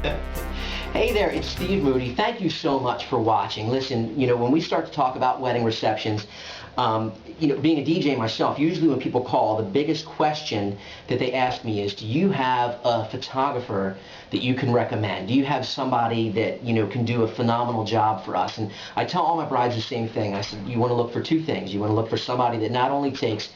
Hey there, it's Steve Moody. Thank you so much for watching. Listen, when we start to talk about wedding receptions, being a DJ myself, usually when people call, the biggest question that they ask me is, do you have a photographer that you can recommend? Do you have somebody that, can do a phenomenal job for us? And I tell all my brides the same thing. I said, you want to look for two things. You want to look for somebody that not only takes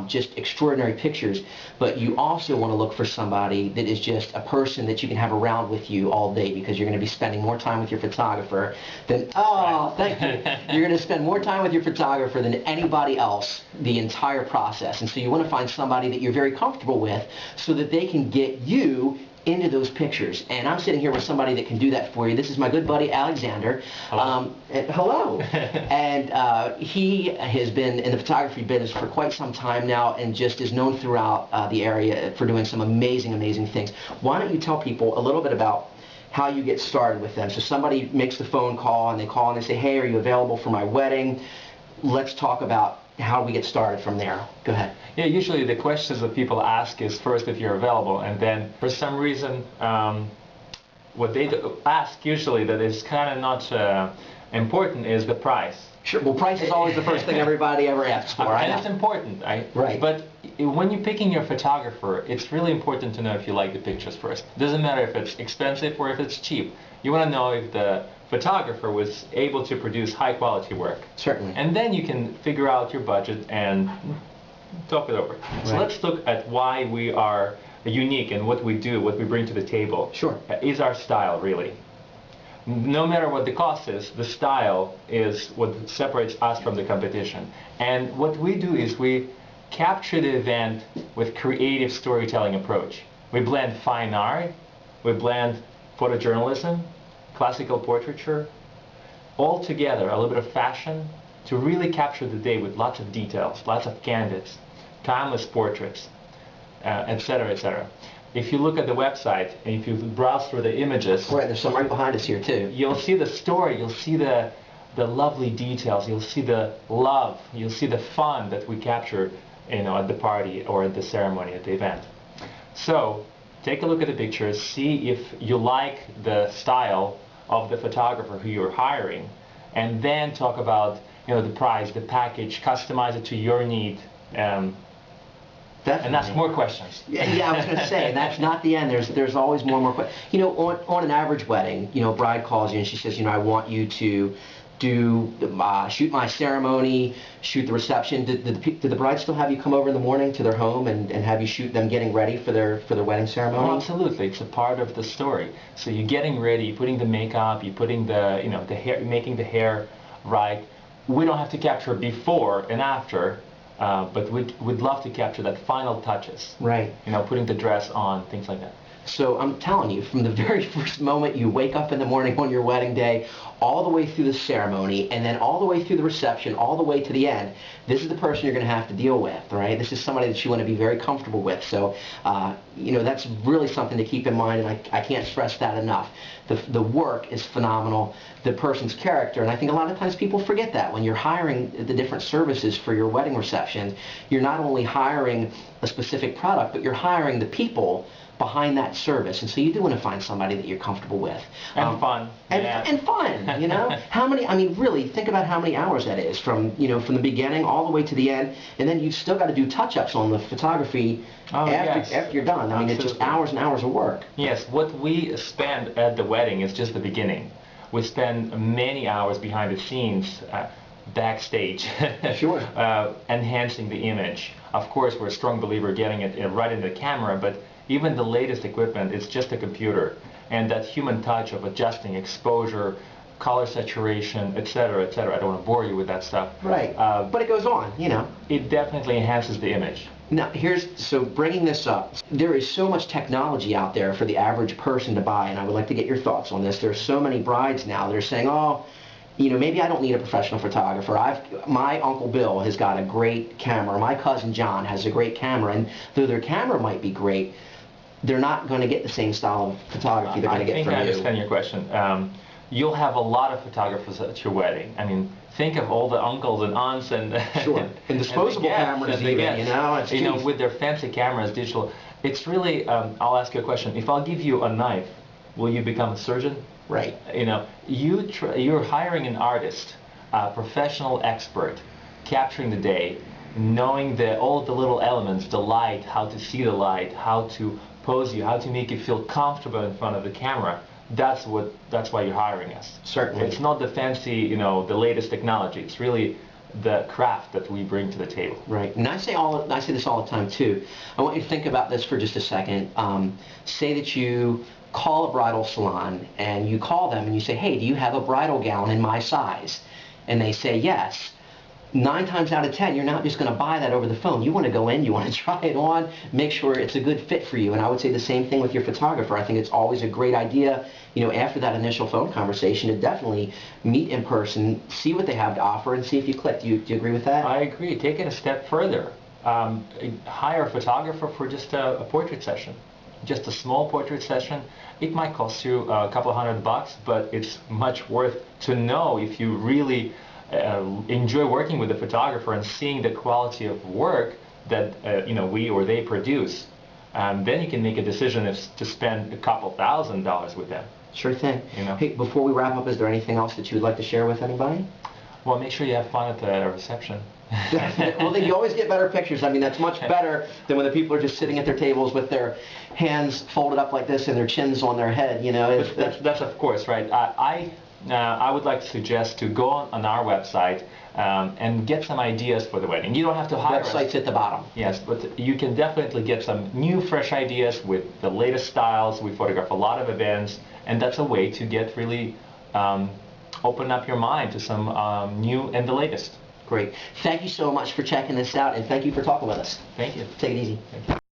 just extraordinary pictures, but you also want to look for somebody that is just a person that you can have around with you all day, because you're going to be spending more time with your photographer than, thank you. You're going to spend more time with your photographer than anybody else the entire process. And so you want to find somebody that you're very comfortable with so that they can get you into those pictures. And I'm sitting here with somebody that can do that for you. This is my good buddy Alexander. Hello. Hello. And he has been in the photography business for quite some time now, and just is known throughout the area for doing some amazing things. Why don't you tell people a little bit about how you get started with them? So somebody makes the phone call and they call and they say, hey, are you available for my wedding? Let's talk about how we get started from there. Go ahead. Yeah, usually the questions that people ask is first if you're available, and then for some reason what they ask usually that is kind of not important is the price. Sure. Well, price is always the first thing everybody ever asks for. And it's important, right? But when you're picking your photographer, it's really important to know if you like the pictures first. It doesn't matter if it's expensive or if it's cheap. You want to know if the photographer was able to produce high quality work. Certainly. And then you can figure out your budget and talk it over. Right. So let's look at why we are unique and what we do, what we bring to the table. Sure. Is our style, really. No matter what the cost is, the style is what separates us from the competition. And what we do is we capture the event with creative storytelling approach. We blend fine art, we blend photojournalism, classical portraiture, all together, a little bit of fashion, to really capture the day with lots of details, lots of candids, timeless portraits, etc., etc. If you look at the website and if you browse through the images, right, there's some right behind us here too. You'll see the story, you'll see the lovely details, you'll see the love, you'll see the fun that we capture, at the party or at the ceremony, at the event. So take a look at the pictures, see if you like the style of the photographer who you're hiring, and then talk about the price, the package, customize it to your need. And ask more questions. Yeah, I was going to say, that's not the end. There's always more questions. On an average wedding, a bride calls you and she says, I want you to shoot my ceremony, shoot the reception. Did the bride still have you come over in the morning to their home and have you shoot them getting ready for their wedding ceremony? Oh, absolutely. It's a part of the story. So you're getting ready, you're putting the makeup, you're putting the hair, making the hair right. We don't have to capture before and after. But we'd love to capture that final touches. Right. Putting the dress on, things like that. So I'm telling you, from the very first moment you wake up in the morning on your wedding day, all the way through the ceremony, and then all the way through the reception, all the way to the end, this is the person you're going to have to deal with, right? This is somebody that you want to be very comfortable with. So, that's really something to keep in mind, and I can't stress that enough. The work is phenomenal, the person's character, and I think a lot of times people forget that. When you're hiring the different services for your wedding reception, you're not only hiring a specific product, but you're hiring the people behind that service, and so you do want to find somebody that you're comfortable with. And fun. And fun, How many, really, think about how many hours that is from the beginning all the way to the end, and then you've still got to do touch-ups on the photography after you're done. I mean, it's just hours and hours of work. Yes, what we spend at the wedding is just the beginning. We spend many hours behind the scenes, backstage, Sure. Enhancing the image. Of course, we're a strong believer getting it right in the camera, but even the latest equipment is just a computer, and that human touch of adjusting exposure, color saturation, etc., etc. I don't want to bore you with that stuff. Right. But it goes on, It definitely enhances the image. Now, so bringing this up, there is so much technology out there for the average person to buy, and I would like to get your thoughts on this. There are so many brides now that are saying, maybe I don't need a professional photographer. My Uncle Bill has got a great camera. My cousin John has a great camera, and though their camera might be great, they're not going to get the same style of photography they're going to get from you. I think I understand your question. You'll have a lot of photographers at your wedding. I mean, think of all the uncles and aunts and sure, and disposable cameras, even, with their fancy cameras, digital. It's really. I'll ask you a question. If I'll give you a knife will you become a surgeon? Right. You know, you're hiring an artist, a professional expert, capturing the day, knowing all the little elements, the light, how to see the light, how to pose you, how to make you feel comfortable in front of the camera. That's why you're hiring us. Certainly. It's not the fancy, you know, the latest technology. It's really the craft that we bring to the table. Right. And I say this all the time too. I want you to think about this for just a second. Say that you call a bridal salon and you call them and you say, hey, do you have a bridal gown in my size? And they say yes. 9 times out of 10, you're not just going to buy that over the phone. You want to go in, you want to try it on, make sure it's a good fit for you. And I would say the same thing with your photographer. I think it's always a great idea, you know, after that initial phone conversation, to definitely meet in person, see what they have to offer, and see if you click. Do you agree with that? I agree. Take it a step further. Hire a photographer for just a portrait session. Just a small portrait session. It might cost you a couple $100, but it's much worth to know if you really enjoy working with the photographer and seeing the quality of work that you know, we or they produce. Then you can make a decision to spend a couple $1,000s with them. Sure thing. You know? Hey, before we wrap up, is there anything else that you would like to share with anybody? Well, make sure you have fun at the reception. Well, then you always get better pictures. I mean, that's much better than when the people are just sitting at their tables with their hands folded up like this and their chins on their head. You know, that's of course right. I would like to suggest to go on our website and get some ideas for the wedding. You don't have to hire us. Website's at the bottom. Yes, but you can definitely get some new, fresh ideas with the latest styles. We photograph a lot of events, and that's a way to get really open up your mind to some new and the latest. Great. Thank you so much for checking this out, and thank you for talking with us. Thank you. Take it easy. Thank you.